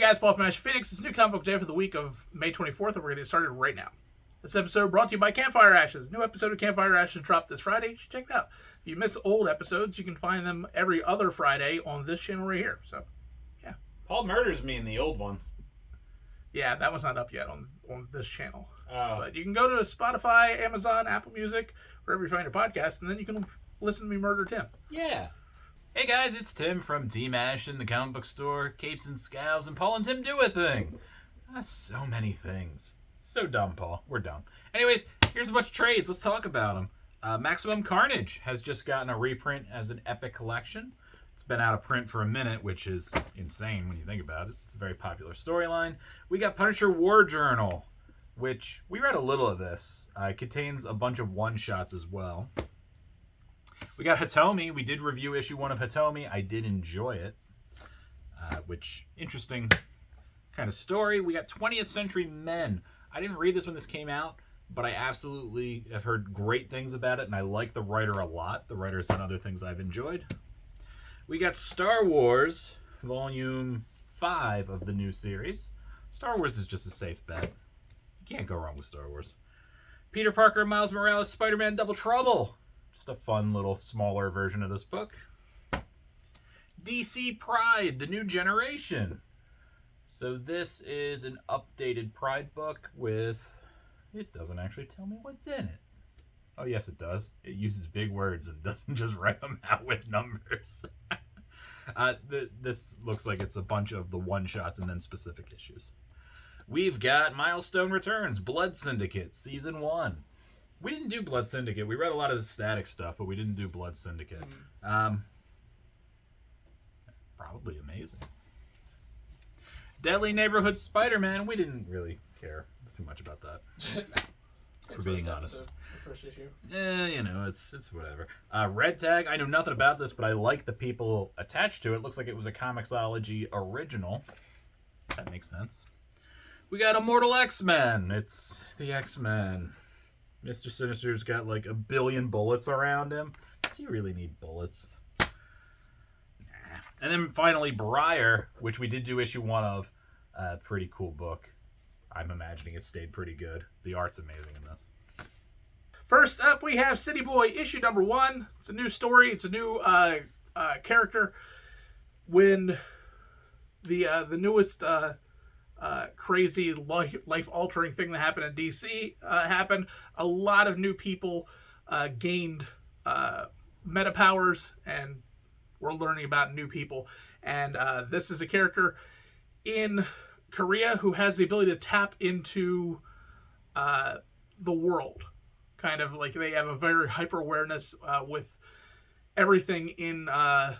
guys, Paul from Ashen Phoenix. It's a new comic book day for the week of May 24th, and we're going to get started right now. This episode brought to you by CAMPFIRE Ashes. New episode of CAMPFIRE Ashes dropped this Friday. You should check it out. If you miss old episodes, you can find them every other Friday on this channel right here. So, yeah. Paul murders me in the old ones. Yeah, that was not up yet on this channel. Oh. But you can go to Spotify, Amazon, Apple Music, wherever you find your podcast, and then you can listen to me murder Tim. Yeah. Hey guys, it's Tim from Team Ashen, the comic book store, Capes and Scowls, and Paul and Tim do a thing. So many things. So dumb, Paul. We're dumb. Anyways, here's a bunch of trades. Let's talk about them. Maximum Carnage has just gotten a reprint as an epic collection. It's been out of print for a minute, which is insane when you think about it. It's a very popular storyline. We got Punisher War Journal, which we read a little of this. It contains a bunch of one-shots as well. We got Hitomi. We did review issue 1 of Hitomi. I did enjoy it, which interesting kind of story. We got 20th Century Men. I didn't read this when this came out, but I absolutely have heard great things about it, and I like the writer a lot. The writer's done other things I've enjoyed. We got Star Wars, Volume 5 of the new series. Star Wars is just a safe bet. You can't go wrong with Star Wars. Peter Parker, Miles Morales, Spider-Man Double Trouble. Just a fun little smaller version of this book. DC Pride, the new generation. So this is an updated Pride book with... It doesn't actually tell me what's in it. Oh, yes, it does. It uses big words and doesn't just write them out with numbers. This looks like it's a bunch of the one-shots and then specific issues. We've got Milestone Returns, Blood Syndicate, Season 1. We didn't do Blood Syndicate. We read a lot of the static stuff, but we didn't do Blood Syndicate. Probably amazing. Deadly Neighborhood Spider-Man. We didn't really care too much about that. For being honest. The first issue. You know, it's whatever. Red Tag. I know nothing about this, but I like the people attached to it. Looks like it was a Comixology original. That makes sense. We got Immortal X-Men. It's the X-Men. Mr. Sinister's got like 1 billion bullets around him. Does he really need bullets? Nah. And then finally, Briar, which we did do issue 1 of. Pretty cool book. I'm imagining it stayed pretty good. The art's amazing in this. First up, we have City Boy, issue number 1. It's a new story. It's a new character. When the newest crazy life-altering thing that happened in DC happened, a lot of new people gained meta powers, and we're learning about new people. And this is a character in Korea who has the ability to tap into the world. Kind of like they have a very hyper awareness with everything in the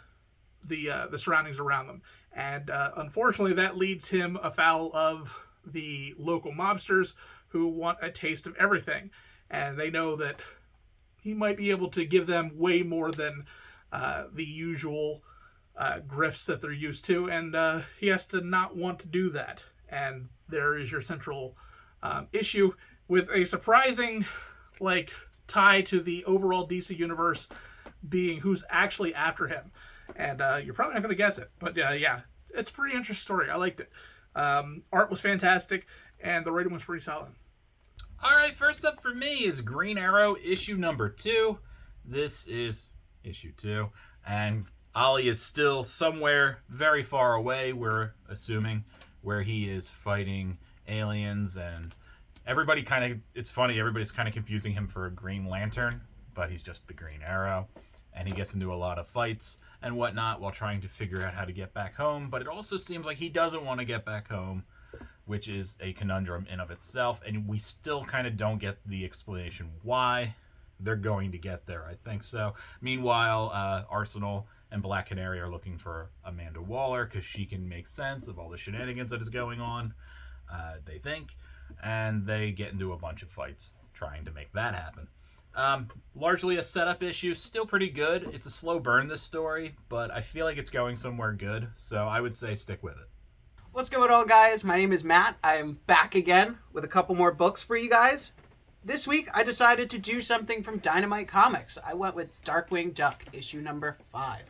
surroundings around them. And unfortunately, that leads him afoul of the local mobsters who want a taste of everything. And they know that he might be able to give them way more than the usual grifts that they're used to. And he has to not want to do that. And there is your central issue with a surprising tie to the overall DC universe being who's actually after him. And you're probably not going to guess it. But yeah, it's a pretty interesting story. I liked it. Art was fantastic, and the writing was pretty solid. All right, first up for me is Green Arrow, issue number 2. This is issue 2. And Ollie is still somewhere very far away, we're assuming, where he is fighting aliens. And everybody kind of, it's funny, everybody's kind of confusing him for a Green Lantern, but he's just the Green Arrow. And he gets into a lot of fights and whatnot while trying to figure out how to get back home. But it also seems like he doesn't want to get back home, which is a conundrum in of itself. And we still kind of don't get the explanation why they're going to get there. I think so. Meanwhile, Arsenal and Black Canary are looking for Amanda Waller because she can make sense of all the shenanigans that is going on, they think. And they get into a bunch of fights trying to make that happen. Largely a setup issue, still pretty good. It's a slow burn, this story, but I feel like it's going somewhere good, so I would say stick with it. What's going on, guys? My name is Matt. I am back again with a couple more books for you guys. This week, I decided to do something from Dynamite Comics. I went with Darkwing Duck, issue number 5.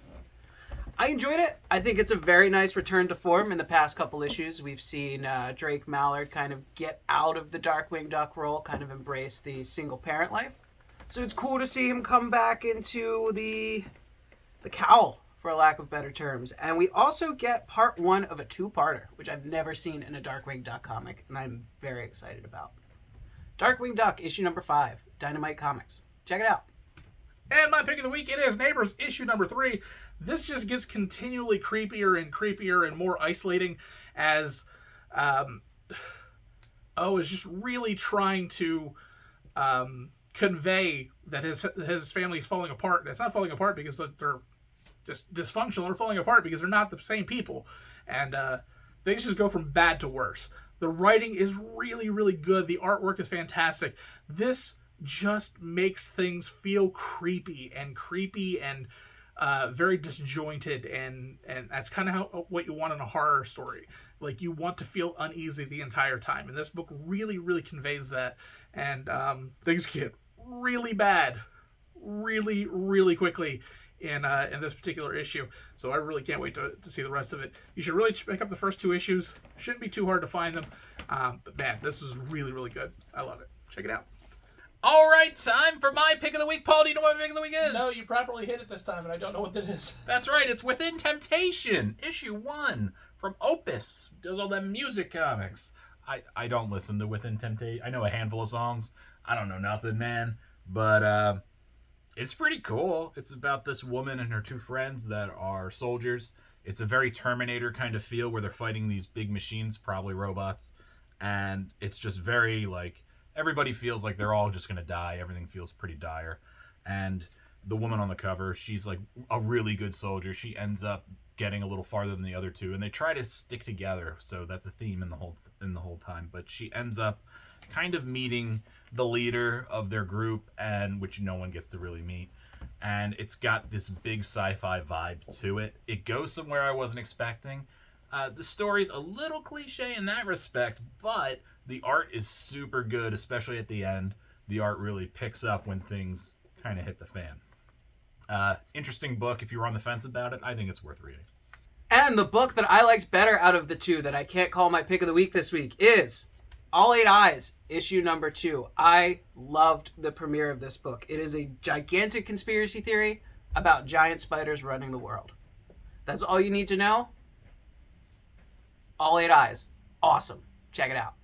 I enjoyed it. I think it's a very nice return to form. In the past couple issues, we've seen Drake Mallard kind of get out of the Darkwing Duck role, kind of embrace the single parent life. So it's cool to see him come back into the cowl, for lack of better terms. And we also get part 1 of a 2-parter, which I've never seen in a Darkwing Duck comic, and I'm very excited about. Darkwing Duck, issue number 5, Dynamite Comics. Check it out. And my pick of the week, it is Neighbors, issue number 3. This just gets continually creepier and more isolating as is just really trying to convey that his family is falling apart. It's not falling apart because they're just dysfunctional. They're falling apart because they're not the same people. And things just go from bad to worse. The writing is really, really good. The artwork is fantastic. This just makes things feel creepy and very disjointed, and that's kind of what you want in a horror story. Like, you want to feel uneasy the entire time, and this book really, really conveys that. And things get really bad really, really quickly in this particular issue. So I really can't wait to see the rest of it. You should really pick up the first 2 issues. Shouldn't be too hard to find them. But man, this is really, really good. I love it. Check it out. All right, time for my pick of the week. Paul, do you know what my pick of the week is? No, you properly hit it this time, and I don't know what that is. That's right. It's Within Temptation, issue 1 from Opus. Does all them music comics. I don't listen to Within Temptation. I know a handful of songs. I don't know nothing, man. But it's pretty cool. It's about this woman and her 2 friends that are soldiers. It's a very Terminator kind of feel where they're fighting these big machines, probably robots. And it's just very, like, everybody feels like they're all just going to die. Everything feels pretty dire. And the woman on the cover, she's like a really good soldier. She ends up getting a little farther than the other 2, and they try to stick together. So that's a theme in the whole time. But she ends up kind of meeting the leader of their group, and which no one gets to really meet. And it's got this big sci-fi vibe to it. It goes somewhere I wasn't expecting. The story's a little cliche in that respect, but the art is super good, especially at the end. The art really picks up when things kind of hit the fan. Interesting book. If you were on the fence about it, I think it's worth reading. And the book that I liked better out of the 2 that I can't call my pick of the week this week is All 8 Eyes, issue number 2. I loved the premiere of this book. It is a gigantic conspiracy theory about giant spiders running the world. That's all you need to know. All 8 Eyes. Awesome. Check it out.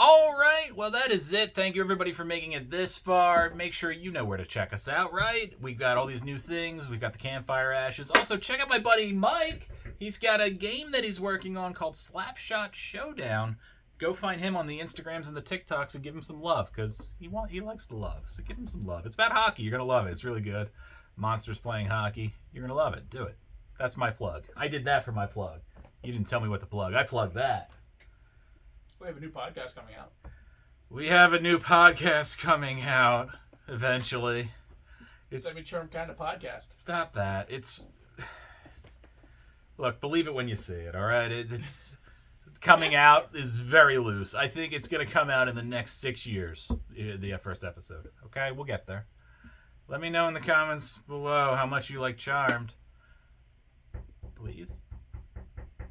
All right, well, that is it. Thank you, everybody, for making it this far. Make sure you know where to check us out, right? We've got all these new things. We've got the Campfire Ashes. Also, check out my buddy Mike. He's got a game that he's working on called Slapshot Showdown. Go find him on the Instagrams and the TikToks and give him some love, because he likes the love. So give him some love. It's about hockey. You're going to love it. It's really good. Monsters playing hockey. You're going to love it. Do it. That's my plug. I did that for my plug. You didn't tell me what to plug. I plugged that. We have a new podcast coming out. We have a new podcast coming out eventually. It's Semi-charm kind of podcast. Stop that. Look, believe it when you see it, all right? It's coming out is very loose. I think it's going to come out in the next 6 years, the first episode. Okay, we'll get there. Let me know in the comments below how much you like Charmed. Please.